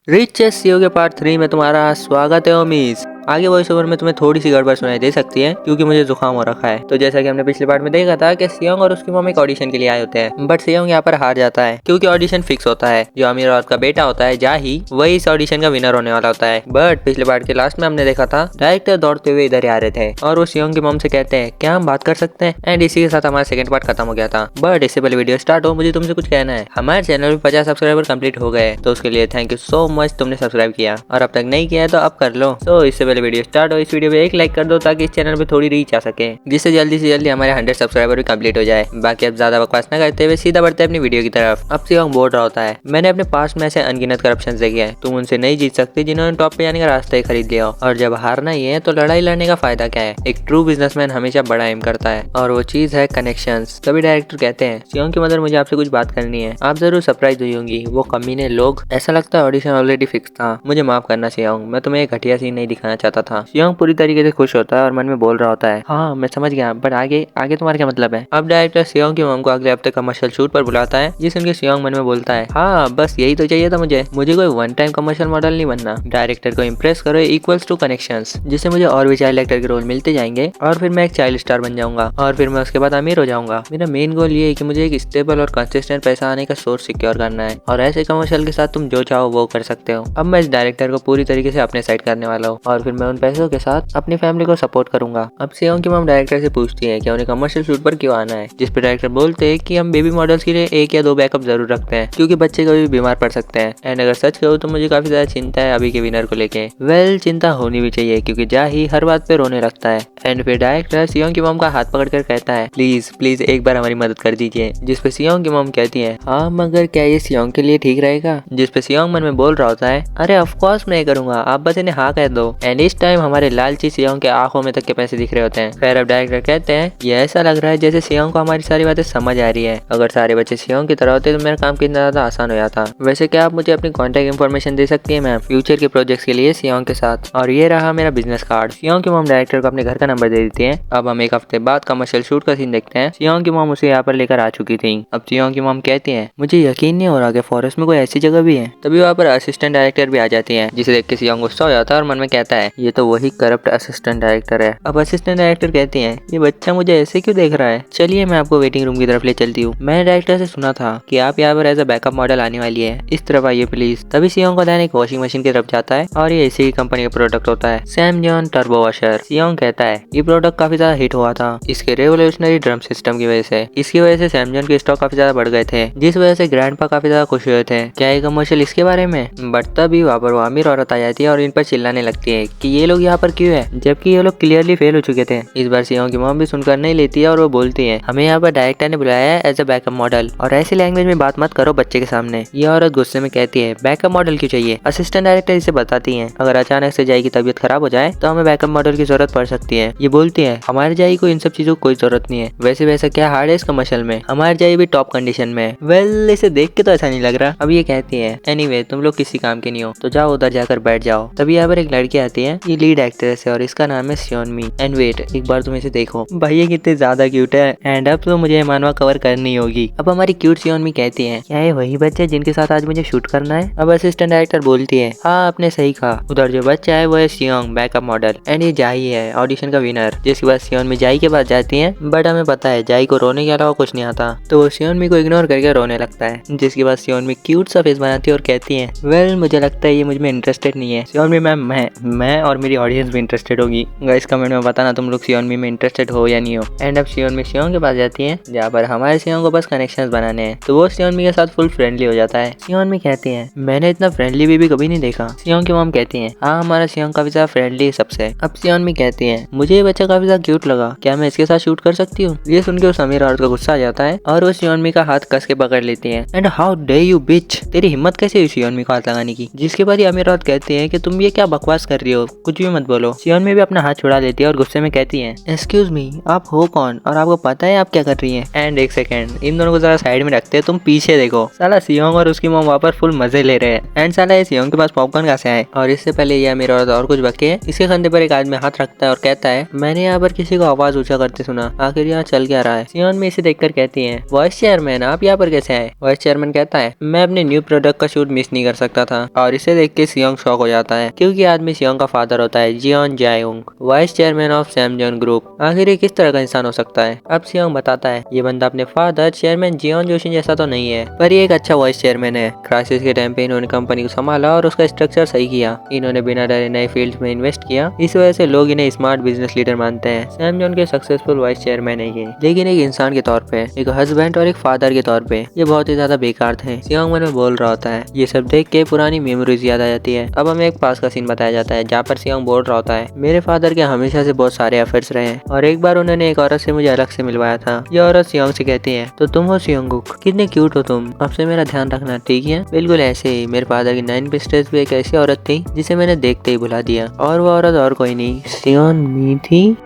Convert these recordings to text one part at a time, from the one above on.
Rich CEO के part 3 में तुम्हारा स्वागत है ओमीज। आगे वॉइस ओवर में तुम्हें थोड़ी सी गड़बड़ सुनाई दे सकती है क्योंकि मुझे जुकाम हो रखा है। तो जैसा कि हमने पिछले पार्ट में देखा था कि सियोंग और उसकी मॉम एक ऑडिशन के लिए आए होते हैं, बट सियोंग यहाँ पर हार जाता है क्योंकि ऑडिशन फिक्स होता है। जो अमीर औरत का बेटा होता है जाही, वही इस ऑडिशन का विनर होने वाला होता है। बट पिछले पार्ट के लास्ट में हमने देखा था डायरेक्टर दौड़ते हुए इधर आ रहे थे और वो सियोंग की मॉम से कहते हैं क्या हम बात कर सकते हैं। एंड इसी के साथ हमारा सेकंड पार्ट खत्म हो गया था। बट इससे पहले वीडियो स्टार्ट हो, मुझे तुमसे कुछ कहना है। हमारे चैनल में 50 सब्सक्राइबर कंप्लीट हो गए, तो उसके लिए थैंक यू सो मच। तुमने सब्सक्राइब किया और अब तक नहीं किया है तो अब कर लो। तो इससे पहले वीडियो स्टार्ट हो, इस वीडियो पे एक लाइक कर दो ताकि इस चैनल पे थोड़ी रीच आ सके, जिससे जल्दी से जल्दी हमारे 100 सब्सक्राइबर भी कंप्लीट हो जाए। बाकी अब ज्यादा बकवास न करते हुए सीधा बढ़ते हैं अपनी वीडियो की तरफ। अब सियोंग बोल रहा होता है मैंने अपने पास्ट में ऐसे अनगिनत करप्शन देखे हैं, तुम उनसे नहीं जीत सकती जिन्होंने टॉप पे जाने का रास्ता ही खरीद लिया हो। और जब हारना ही है तो लड़ाई लड़ने का फायदा क्या है। एक ट्रू बिजनेसमैन हमेशा बड़ा एम करता है और वो चीज है कनेक्शंस। तभी डायरेक्टर कहते हैं सियोंग की मदर मुझे आपसे कुछ बात करनी है, आप जरूर सरप्राइज हुई होंगी। वो कमीने लोग, ऐसा लगता है ऑडिशन ऑलरेडी फिक्स था। मुझे माफ करना सियोंग, मैं तुम्हें एक घटिया सीन नहीं दिखाना चाहता था। सियोंग पूरी तरीके से खुश होता है और मन में बोल रहा होता है हाँ मैं समझ गया, बट आगे आगे तुम्हारा क्या मतलब है। अब डायरेक्टर सियोंग की मॉम को अगले हफ्ते कमर्शियल शूट पर बुलाता है, जिस उनके सियोंग मन में बोलता है हाँ बस यही तो चाहिए था मुझे कोई वन टाइम कमर्शियल मॉडल नहीं बनना। डायरेक्टर को इम्प्रेस करो इक्वल्स टू कनेक्शंस, जिससे मुझे और भी चाइल्ड एक्टर के रोल मिलते जाएंगे और फिर मैं एक चाइल्ड स्टार बन जाऊंगा और फिर मैं उसके बाद अमीर हो जाऊंगा। मेरा मेन गोल ये है कि मुझे एक स्टेबल और कंसिस्टेंट पैसा आने का सोर्स सिक्योर करना है और ऐसे कमर्शियल के साथ तुम जो चाहो वो कर सकते हो। अब मैं इस डायरेक्टर को पूरी तरीके से अपने साइड करने वाला हूँ और फिर मैं उन पैसों के साथ अपनी फैमिली को सपोर्ट करूंगा। अब सियोंग की मॉम डायरेक्टर से पूछती है कि उन्हें कमर्शियल शूट पर क्यों आना है, जिस पर डायरेक्टर बोलते हैं कि हम बेबी मॉडल्स के लिए 1 या 2 बैकअप जरूर रखते हैं क्योंकि बच्चे कभी बीमार पड़ सकते हैं। एंड अगर सच कहो तो मुझे काफी ज्यादा चिंता है अभी के विनर को लेके। वेल चिंता होनी भी चाहिए क्योंकि जाही हर बात पे रोने लगता है। एंड फिर डायरेक्टर सियोंग की मॉम का हाथ पकड़कर कहता है प्लीज प्लीज एक बार हमारी मदद कर दीजिए, जिस पे सियोंग की मॉम कहती है हाँ मगर क्या ये सियोंग के लिए ठीक रहेगा। जिस पे सियोंग मन में बोल रहा होता है अरे ऑफकोर्स मैं करूंगा, आप बस इन्हें हाँ कह दो। एंड इस टाइम हमारे लालची सियोंग के आंखों में तक के पैसे दिख रहे होते हैं। फिर अब डायरेक्टर कहते हैं ये ऐसा लग रहा है जैसे सियोंग को हमारी सारी बातें समझ आ रही है। अगर सारे बच्चे सियोंग की तरह होते तो मेरा काम कितना ज्यादा आसान हो जाता। वैसे क्या आप मुझे अपनी कॉन्टैक्ट इन्फॉर्मेशन दे सकती है मैम फ्यूचर के प्रोजेक्ट्स के लिए सियोंग के साथ। और ये रहा मेरा बिजनेस कार्ड। सियोंग की मॉम डायरेक्टर को अपने घर का नंबर दे देती है। अब हम एक हफ्ते बाद कमर्शियल शूट का सीन देखते हैं। सियोंग की मॉम उसे यहाँ पर लेकर आ चुकी थी। अब सियोंग की मॉम कहती है मुझे यकीन नहीं हो रहा कि फॉरेस्ट में कोई ऐसी जगह भी है। तभी वहाँ पर असिस्टेंट डायरेक्टर भी आ जाती है, जिसे देख के सियोंग गुस्सा हो जाता है और मन में कहता है ये तो वही करप्ट असिस्टेंट डायरेक्टर है। अब असिस्टेंट डायरेक्टर कहती है ये बच्चा मुझे ऐसे क्यों देख रहा है, चलिए मैं आपको वेटिंग रूम की तरफ ले चलती हूँ। मैंने डायरेक्टर से सुना था कि आप यहाँ पर एज अ बैकअप मॉडल आने वाली है, इस तरफ आइए प्लीज। तभी सियोंग का ध्यान एक वॉशिंग मशीन की तरफ जाता है और ये इसी की कंपनी का प्रोडक्ट होता है सैमजॉन टर्बो वॉशर। सियोंग कहता है ये प्रोडक्ट काफी ज्यादा हिट हुआ था इसके रेवोल्यूशनरी ड्रम सिस्टम की वजह से। इसकी वजह से सैमजॉन के स्टॉक काफी ज्यादा बढ़ गए थे, जिस वजह से ग्रैंडपा काफी ज्यादा खुश हुए थे। क्या ये कमर्शियल इसके बारे में? बट तभी वहाँ पर वो अमीर औरत आ जाती है और इन पर चिल्लाने लगती है कि ये लोग यहाँ पर क्यों है जबकि ये लोग क्लियरली फेल हो चुके थे। इस बार सियोंग की मॉम भी सुनकर नहीं लेती है और वो बोलती है हमें यहाँ पर डायरेक्टर ने बुलाया है एज अ बैकअप मॉडल और ऐसी लैंग्वेज में बात मत करो बच्चे के सामने। ये औरत गुस्से में कहती है बैकअप मॉडल क्यों चाहिए। असिस्टेंट डायरेक्टर इसे बताती है अगर अचानक से जाई की तबीयत खराब हो जाए तो हमें बैकअप मॉडल की जरूरत पड़ सकती है। ये बोलती है हमारे जाई को इन सब चीजों की कोई जरूरत नहीं है, वैसे वैसा क्या हार्ड है इस कमर्शियल में, हमारे जाई भी टॉप कंडीशन में। वेल इसे देख के तो ऐसा नहीं लग रहा। अब ये कहती है एनीवे तुम लोग किसी काम के नहीं हो तो जाओ उधर जाकर बैठ जाओ। तभी यहाँ पर एक लड़की आती है, ये लीड एक्ट्रेस है और इसका नाम है सियोनमी। एंड वेट एक बार तुम इसे देखो भाई ये कितने ज्यादा क्यूट है। एंड अब तो मुझे मानवा कवर करनी होगी। अब हमारी क्यूट सियोनमी कहती है क्या ये वही बच्चे जिनके साथ आज मुझे शूट करना है। अब असिस्टेंट डायरेक्टर बोलती है हाँ आपने सही कहा, उधर जो बच्चा है वो है सियोंग बैकअप मॉडल एंड ये जाही है ऑडिशन का विनर। जिसके बाद सियोनमी जाही के पास जाती है, बट हमें पता है जाही को रोने के अलावा कुछ नहीं आता, तो वो सियोनमी को इग्नोर करके रोने लगता है। जिसके बाद सियोनमी क्यूट सा फेस बनाती है और कहती है वेल मुझे लगता है ये मुझ में इंटरेस्टेड नहीं है। सियोनमी मैम मैं और मेरी ऑडियंस भी इंटरेस्टेड होगी। गाइस कमेंट में बताना तुम लोग सियोनमी में इंटरेस्टेड हो या नहीं हो। एंड अब सियोनमी सियोंग के पास जाती है जहाँ पर हमारे सियोंग को बस कनेक्शंस बनाने हैं, तो वो सियोनमी के साथ फुल फ्रेंडली हो जाता है। सियोनमी कहती है मैंने इतना फ्रेंडली बेबी कभी नहीं देखा। सियोंग की मॉम कहती है हाँ हमारा सियोंग काफी ज्यादा फ्रेंडली है सबसे। अब सियोनमी कहती है मुझे ये बच्चा काफी ज्यादा क्यूट लगा, क्या मैं इसके साथ शूट कर सकती हूँ। ये सुन के उस अमीर औरत का गुस्सा आ जाता है और वो सियोनमी का हाथ कस के पकड़ लेती है। एंड हाउ डे यू बिच, तेरी हिम्मत कैसे हुई सियोनमी को हाथ लगाने की। जिसके बाद ये अमीर औरत कहती है कि तुम ये क्या बकवास कर रही हो, कुछ भी मत बोलो। सियोन में भी अपना हाथ छुड़ा लेती है और गुस्से में कहती है, एक्सक्यूज मी, आप हो कौन और आपको पता है आप क्या कर रही हैं? एंड एक सेकंड, इन दोनों को जरा साइड में रखते हैं, तुम पीछे देखो। साला सियोंग और उसकी मॉम वहाँ पर फुल मजे ले रहे हैं। एंड साला ये सियोंग के पास पॉपकॉर्न कहाँ से आए? और इससे पहले ये मेरे और कुछ बके इसके कंधे पर एक आदमी हाथ रखता है और कहता है, मैंने यहाँ पर किसी को आवाज ऊंचा करते सुना, आखिर यहाँ चल क्या रहा है? सियोन में इसे देखकर कहती है, वाइस चेयरमैन आप यहाँ पर कैसे आए? वाइस चेयरमैन कहता है, मैं अपने न्यू प्रोडक्ट का शूट मिस नहीं कर सकता था। और इसे देख के सियोंग शॉक हो जाता है क्योंकि आदमी सियोंग का फादर होता है, जियोन जायोंग, वाइस चेयरमैन ऑफ सैमजॉन ग्रुप। आखिर ये किस तरह का इंसान हो सकता है? अब सियोंग बताता है, ये बंदा अपने फादर चेयरमैन जियोन जोशी जैसा तो नहीं है, पर ये एक अच्छा वाइस चेयरमैन है। क्राइसिस के टाइम पे इन्होंने कंपनी को संभाला और उसका स्ट्रक्चर सही किया। इन्होंने बिना डरे नए फील्ड में इन्वेस्ट किया, इस वजह से लोग इन्हें स्मार्ट बिजनेस लीडर मानते हैं। सैमजॉन के सक्सेसफुल वाइस चेयरमैन है ये, लेकिन एक इंसान के तौर पे, एक हस्बैंड और एक फादर के तौर पे ये बहुत ही ज्यादा बेकार थे। सियोंग मन में बोल रहा होता है। ये सब देख के पुरानी मेमोरीज याद आ जाती है। अब हमें एक पास का सीन बताया जाता है जहाँ पर सियोंग बोल रहा होता है, मेरे फादर के हमेशा से बहुत सारे अफेयर्स रहे हैं और एक बार उन्होंने एक औरत से मुझे अलग से मिलवाया था। ये औरत सियोंग से कहती है, तो तुम हो सियोंगुक, कितने क्यूट हो तुम, अब से मेरा ध्यान रखना, ठीक है? बिल्कुल ऐसे ही मेरे फादर की 9 पिस्टल्स भी एक ऐसी औरत थी जिसे मैंने देखते ही भुला दिया, और वो औरत और कोई नहीं, सियोन मी थी।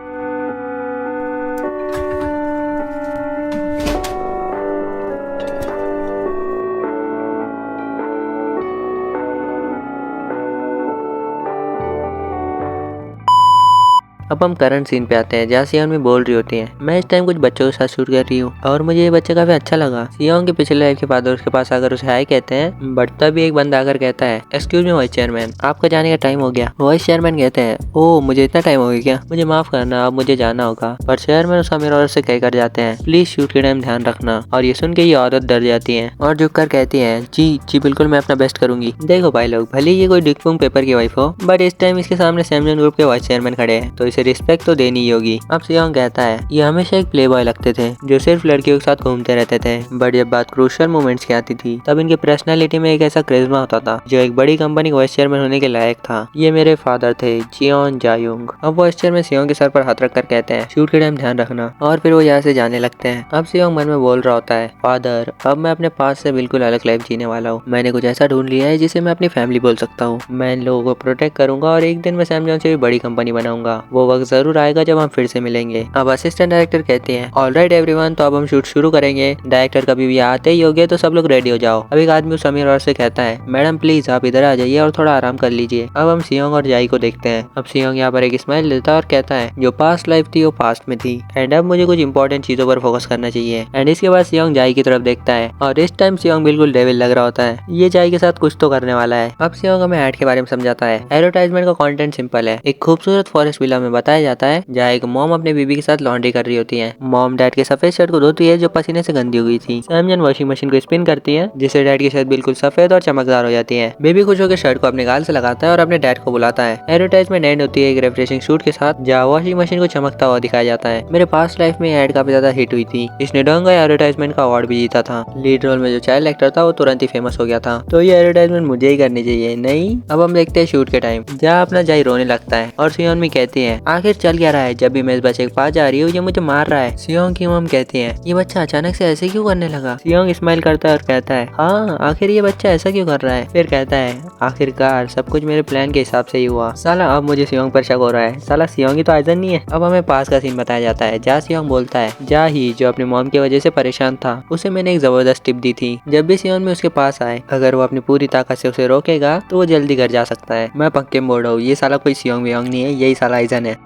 अब हम करंट सीन पे आते हैं जहाँ सियोंग भी बोल रही होती है, मैं इस टाइम कुछ बच्चों के साथ शूट कर रही हूँ और मुझे ये बच्चा काफी अच्छा लगा। सियोंग के पिछले लाइफ के फादर उसके पास आकर उसे हाय कहते हैं, बट तभी एक बंदा आकर कहता है, एक्सक्यूज मी वाइस चेयरमैन, आपका जाने का टाइम हो गया। वाइस चेयरमैन कहते हैं, ओ मुझे इतना टाइम हो गया क्या? मुझे माफ करना, अब मुझे जाना होगा। पर चेयरमैन उस अमीर औरत से कहकर जाते हैं, प्लीज शूट के टाइम ध्यान रखना। और ये सुन के ये औरत डर जाती है और झुक कर कहती है, जी जी बिल्कुल, मैं अपना बेस्ट करूंगी। देखो भाई लोग, भले ये कोई डिकपुंग पेपर की वाइफ हो, बट इस टाइम इसके सामने सैमसंग ग्रुप के वाइस चेयरमैन खड़े हैं, तो इसे रिस्पेक्ट तो देनी होगी। अब सियोंग कहता है, ये हमेशा एक प्ले बॉय लगते थे जो सिर्फ लड़कियों के साथ घूमते रहते थे, बट जब बात क्रूशियल मोमेंट्स की आती थी तब इनके पर्सनालिटी में एक ऐसा क्रिश्मा होता था जो एक बड़ी कंपनी के वाइस चेयरमैन होने के लायक था। ये मेरे फादर थे, जियोन जायोंग। अब वाइस चेयरमैन सियोंग के सर पर हाथ रखकर कहते हैं, शूट के टाइम ध्यान रखना, और फिर वो यहाँ से जाने लगते हैं। अब सियोंग मन में बोल रहा होता है, फादर अब मैं अपने पास से बिल्कुल अलग लाइफ जीने वाला हूँ। मैंने कुछ ऐसा ढूंढ लिया है जिसे मैं अपनी फैमिली बोल सकता हूँ। मैं इन लोगों को प्रोटेक्ट करूंगा और एक दिन मैं सैमसंग से भी बड़ी कंपनी बनाऊंगा। वो वक्त जरूर आएगा जब हम फिर से मिलेंगे। अब असिस्टेंट डायरेक्टर कहते हैं, ऑलराइट एवरीवन, तो अब हम शूट शुरू करेंगे। डायरेक्टर कभी भी आते ही होंगे, तो सब लोग रेडी हो जाओ। अब एक आदमी उस अमीर औरत से कहता है, मैडम प्लीज आप इधर आ जाइए और थोड़ा आराम कर लीजिए। अब हम सियोंग और जाई को देखते हैं। अब सियोंग यहाँ पर एक स्माइल देता है और कहता है, जो पास्ट लाइफ थी वो पास्ट में थी एंड अब मुझे कुछ इंपॉर्टेंट चीजों पर फोकस करना चाहिए। एंड इसके बाद सियोंग जाई की तरफ देखता है और इस टाइम सियोंग बिल्कुल डेविल लग रहा होता है। ये जाई के साथ कुछ तो करने वाला है। अब सियोंग हमें ऐड के बारे में समझाता है। एडवर्टाइजमेंट का कंटेंट सिंपल है। एक खूबसूरत फॉरेस्ट विला में बताया जाता है जहाँ एक मॉम अपने बीबी के साथ लॉन्ड्री कर रही होती है। मॉम डैड के सफेद शर्ट को धोती है जो पसीने से गंदी हो गई थी। सैमजन वॉशिंग मशीन को स्पिन करती है जिससे डैड की शर्ट बिल्कुल सफेद और चमकदार हो जाती है। बेबी खुश होकर शर्ट को अपने गाल से लगाता है और अपने डैड को बुलाता है। एडवर्टाइजमेंट एंड होती है एक रिफ्रेशिंग शूट के साथ जहाँ वॉशिंग मशीन को चमकता हुआ दिखाया जाता है। मेरे पास्ट लाइफ में एड काफी ज्यादा हिट हुई थी। इसने डोंगा एडवर्टाइजमेंट का अवार्ड भी जीता था। लीड रोल में जो चाइल्ड एक्टर था वो तुरंत ही फेमस हो गया था। तो ये एडवर्टाइजमेंट मुझे ही करनी चाहिए, नहीं? अब हम देखते हैं शूट के टाइम जहाँ अपना जाई रोने लगता है और सियोंग भी कहती है, आखिर चल क्या रहा है? जब भी मैं इस बच्चे के पास जा रही हूँ ये मुझे मार रहा है। सियोंग की मॉम कहती है, ये बच्चा अचानक से ऐसे क्यों करने लगा? सियोंग स्माइल करता है और कहता है, हाँ आखिर ये बच्चा ऐसा क्यों कर रहा है? फिर कहता है, आखिरकार सब कुछ मेरे प्लान के हिसाब से ही हुआ। साला अब मुझे सियोंग पर शक हो रहा है। साला सियोंग ही तो आइजन नहीं है। अब हमें पास का सीन बताया जाता है जहाँ सियोंग बोलता है, जा ही जो अपनी मॉम की वजह से परेशान था उसे मैंने एक जबरदस्त टिप दी थी। जब भी सियोंग में उसके पास आए, अगर वो अपनी पूरी ताकत से उसे रोकेगा तो वो जल्दी घर जा सकता है। मैं पक्के में बोल रहा हूँ ये साला कोई सियोंग वियोंग नहीं है, यही साला आइजन है।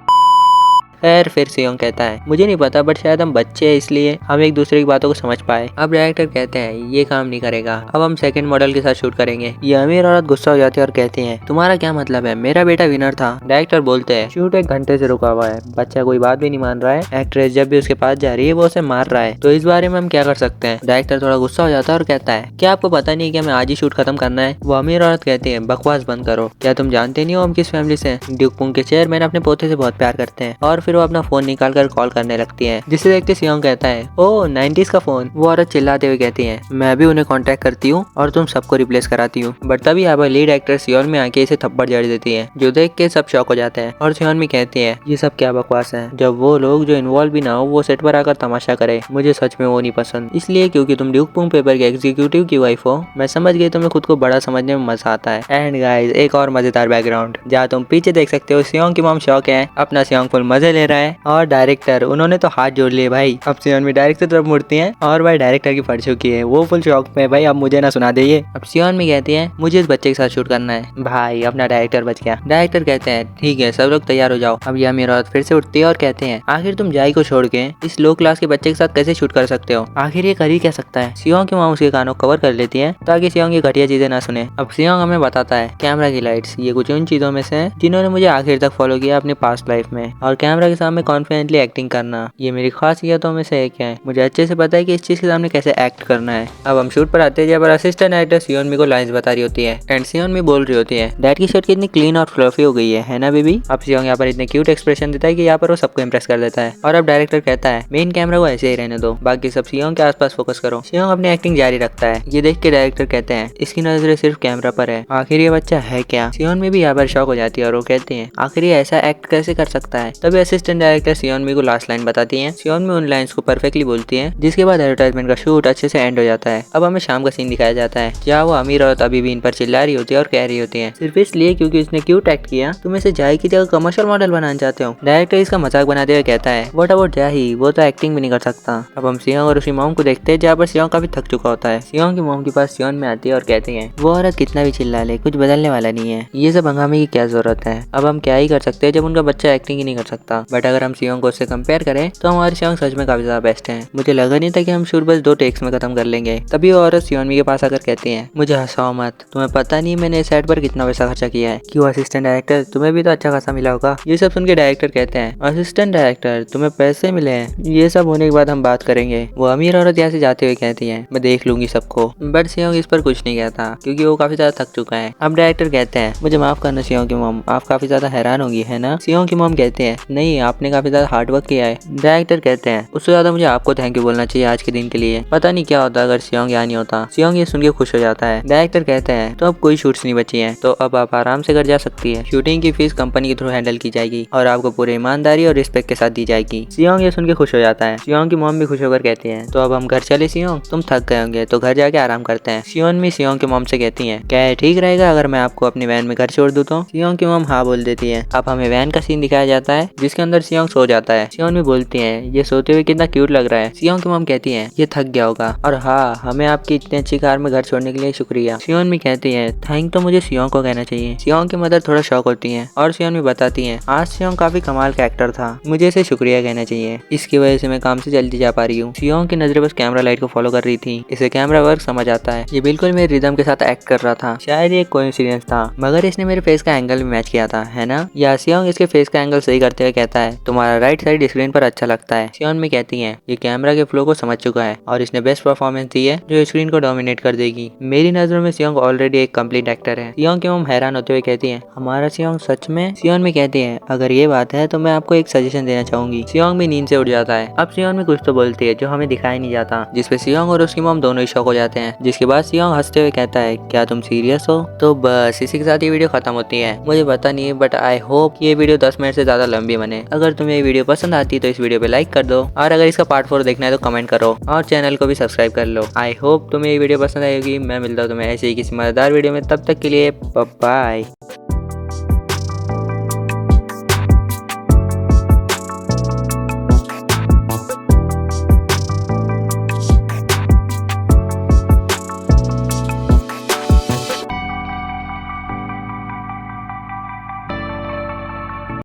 खैर फिर सियोंग कहता है, मुझे नहीं पता बट शायद हम बच्चे हैं इसलिए हम एक दूसरे की बातों को समझ पाए। अब डायरेक्टर कहते हैं ये काम नहीं करेगा, अब हम सेकंड मॉडल के साथ शूट करेंगे। ये अमीर औरत गुस्सा हो जाती है और कहती है, तुम्हारा क्या मतलब है? मेरा बेटा विनर था। डायरेक्टर बोलते हैं, शूट 1 घंटे से रुका हुआ है, बच्चा कोई बात भी नहीं मान रहा है। एक्ट्रेस जब भी उसके पास जा रही है वो उसे मार रहा है, तो इस बारे में हम क्या कर सकते हैं? डायरेक्टर थोड़ा गुस्सा हो जाता है और कहता है, क्या आपको पता नहीं कि हमें आज ही शूट खत्म करना है? वो अमीर औरत कहती है, बकवास बंद करो, क्या तुम जानते नहीं हो हम किस फैमिली से? ड्यूक पुंग के चेयरमैन अपने पोते से बहुत प्यार करते हैं। और फिर फिर वो अपना फोन निकाल कर कॉल करने लगती है, जिसे देखते सियोंग कहता है ओ 90s का फोन। वो औरत चिल्लाते हुए कहती है मैं भी उन्हें कांटेक्ट करती हूँ और तुम सबको रिप्लेस कराती हूँ। बट तभी यहाँ पर लीड एक्टर सियोन में आके इसे थप्पड़ जड़ देती है, जो देख के सब शॉक हो जाते हैं और सियोन में कहती है ये सब क्या बकवास है, जब वो लोग जो इन्वॉल्व भी ना हो वो सेट पर आकर तमाशा करे, मुझे सच में वो नहीं पसंद, इसलिए क्योंकि तुम ड्यूक पुंग पेपर के एग्जीक्यूटिव की वाइफ हो। मैं समझ गई तुम्हें खुद को बड़ा समझने में मजा आता है। एंड गाइस एक और मजेदार बैकग्राउंड जहाँ तुम पीछे देख सकते हो सियोंग की मॉम शौक है, अपना सियोंग फुल मजे ले रहा है और डायरेक्टर उन्होंने तो हाथ जोड़ लिए भाई। अब सियोन भी डायरेक्टर तरफ मुड़ती है और भाई डायरेक्टर की पड़ चुकी है, वो फुल शौक में भाई अब मुझे ना सुना दे ये। अब सियोन भी कहती है मुझे इस बच्चे के साथ शूट करना है। भाई अपना डायरेक्टर बच गया। डायरेक्टर कहते हैं ठीक है सब लोग तैयार हो जाओ। अब यह मेरा फिर से उठती है और कहते हैं आखिर तुम जाई को छोड़ के इस लो क्लास के बच्चे के साथ कैसे शूट कर सकते हो, आखिर ये कर ही क्या सकता है। सियोंग की माँ उसके कानों कवर कर लेती है ताकि सियोंग ये घटिया चीजें ना सुने। अब सियोंग हमें बताता है कैमरा की लाइट्स ये कुछ उन चीजों में से हैं जिन्होंने मुझे आखिर तक फॉलो किया अपने पास्ट लाइफ में, और कैमरा के सामने कॉन्फिडेंटली एक्टिंग करना ये मेरी खासियतों में से एक है। मुझे अच्छे से पता है कि इस चीज के सामने कैसे एक्ट करना है। अब हम शूट पर आते हैं जहाँ पर असिस्टेंट डायरेक्टर सियोन मी को लाइंस बता रही होती है एंड सियोन मी बोल रही होती है डैड की शर्ट कितनी क्लीन और फ्लफी हो गई है ना बेबी। अब सियोंग यहाँ पर इतने क्यूट एक्सप्रेशन देता है कि यहाँ पर वो सबको इम्प्रेस कर देता है और अब डायरेक्टर कहता है मेन कैमरा को ऐसे ही रहने दो, बाकी सब सियोंग के आसपास फोकस करो। सियोंग अपनी एक्टिंग जारी रखता है। ये देख के डायरेक्टर कहते हैं इसकी नजरें सिर्फ कैमरा पर है, आखिर ये बच्चा है क्या। सियोन मी भी यहाँ पर शॉक हो जाती है और वो कहते हैं आखिर ये ऐसा एक्ट कैसे कर सकता है। तभी असिस्टेंट डायरेक्टर सियोन मी को लास्ट लाइन बताती है। सियोन मी उन लाइन्स को परफेक्टली बोलती है जिसके बाद एडवर्टाइजमेंट का शूट अच्छे से एंड हो जाता है। अब हमें शाम का सीन दिखाया जाता है जहाँ वो अमीर औरत अभी भी इन पर चिल्ला रही होती है और कह रही होती है सिर्फ इसलिए क्योंकि इसने क्यूट एक्ट किया तुम इसे जाही की जगह कमर्शियल मॉडल बनाना चाहते हो। डायरेक्टर इसका मजाक बनाते हुए कहता है व्हाट अबाउट जाही, वो तो एक्टिंग भी नहीं कर सकता। अब हम सियोंग और उसकी मॉम को देखते हैं जहाँ पर सियोंग काफी थक चुका होता है। सियोंग की मॉम के पास सियोन में आती है और कहती है वो औरत कितना भी चिल्ला ले कुछ बदलने वाला नहीं है, ये सब हंगामे की क्या जरूरत है। अब हम क्या ही कर सकते हैं जब उनका बच्चा एक्टिंग ही नहीं कर सकता। बट अगर हम सियोंग को उससे कंपेयर करें तो हमारे सियोंग सच में काफी ज्यादा बेस्ट है। मुझे लगा नहीं था कि हम शूट बस 2 टेक्स में खत्म कर लेंगे। तभी वो औरत सियोन मी के पास आकर कहती है मुझे हंसाओ मत, तुम्हें पता नहीं मैंने इस सेट पर कितना पैसा खर्चा किया है। क्यों असिस्टेंट डायरेक्टर तुम्हें भी तो अच्छा खासा मिला होगा। ये सब सुन के डायरेक्टर कहते हैं असिस्टेंट डायरेक्टर तुम्हें पैसे मिले हैं, ये सब होने के बाद हम बात करेंगे। वो अमीर औरत यहाँ से जाते हुए कहती है मैं देख लूंगी सबको। बट सियोंग इस पर कुछ नहीं कहता क्योंकि वो काफी ज्यादा थक चुका है। अब डायरेक्टर कहते हैं मुझे माफ करना सियोंग की मॉम, आप काफी ज्यादा हैरान होगी है ना। सियोंग की मॉम कहते हैं नहीं आपने काफी ज्यादा हार्ड वर्क किया है। डायरेक्टर कहते हैं उससे ज्यादा मुझे आपको थैंक यू बोलना चाहिए आज के दिन के लिए, पता नहीं क्या होता अगर सियोंग यहाँ नहीं होता। सियोंग ये सुन के खुश हो जाता है। डायरेक्टर कहते हैं तो अब कोई शूट्स नहीं बची है, तो अब आप आराम से घर जा सकती है। शूटिंग की फीस कंपनी के थ्रू हैंडल की जाएगी और आपको पूरी ईमानदारी और रिस्पेक्ट के साथ दी जाएगी। सियोंग ये सुन के खुश हो जाता है। सियोंग की मॉम भी खुश होकर कहती है तो अब हम घर चले सियोंग, तुम थक गए होंगे तो घर जाके आराम करते हैं। सियोन मी सियोंग की मॉम से कहती है क्या ठीक रहेगा अगर मैं आपको अपनी वैन में घर छोड़ दूं तो। सियोंग की मॉम हाँ बोल देती है। अब हमें वैन का सीन दिखाया जाता है जिसके अंदर सियोंग सो जाता है। सियोन मी बोलती है ये सोते हुए कितना क्यूट लग रहा है। सियोंग की मॉम कहती है ये थक गया होगा और हाँ हमें आपकी इतनी अच्छी कार में घर छोड़ने के लिए शुक्रिया। सियोन मी कहती है थैंक तो मुझे सियोंग को कहना चाहिए। सियोंग की मदर थोड़ा शौक होती है और सियोन मी बताती है आज सियोंग काफी कमाल का एक्टर था, मुझे इसे शुक्रिया कहना चाहिए, इसकी वजह से मैं काम से जल्दी जा पा रही हूँ। सियोंग की नजरें बस कैमरा लाइट को फॉलो कर रही थी, इसे कैमरा वर्क समझ आता है। ये बिल्कुल मेरे रिदम के साथ एक्ट कर रहा था, शायद ये कोइंसिडेंस था मगर इसने मेरे फेस का एंगल भी मैच किया था है ना। या सियोंग इसके फेस का एंगल सही करते हुए कहता है तुम्हारा राइट साइड स्क्रीन पर अच्छा लगता है। सियोन मी कहती है ये कैमरा के फ्लो को समझ चुका है और इसने बेस्ट परफॉर्मेंस दी है जो स्क्रीन को डोमिनेट कर देगी। मेरी नजरों में सियोंग ऑलरेडी एक कंप्लीट एक्टर है। सियोंग की मॉम हैरान होते हुए कहती है हमारा सियोंग सच में। सियोन मी कहती है अगर ये बात है तो मैं आपको एक सजेशन देना चाहूंगी। सियोंग भी नींद से उठ जाता है। अब सियोंग में कुछ तो बोलती है जो हमें दिखाई नहीं जाता, जिसपे सियोंग और उसकी मॉम दोनों ही शॉक हो जाते हैं। जिसके बाद सियोंग हंसते हुए कहता है क्या तुम सीरियस हो। तो बस इसी के साथ ये वीडियो खत्म होती है। मुझे पता नहीं है बट आई होप ये वीडियो 10 मिनट से ज्यादा लंबी बने। अगर तुम्हें ये वीडियो पसंद आती है तो इस वीडियो पे लाइक कर दो और अगर इसका पार्ट 4 देखना है तो कमेंट करो और चैनल को भी सब्सक्राइब कर लो। आई होप तुम्हें ये वीडियो पसंद आएगी। मैं मिलता हूँ तुम्हें ऐसे ही किसी मजेदार वीडियो में, तब तक के लिए बाय।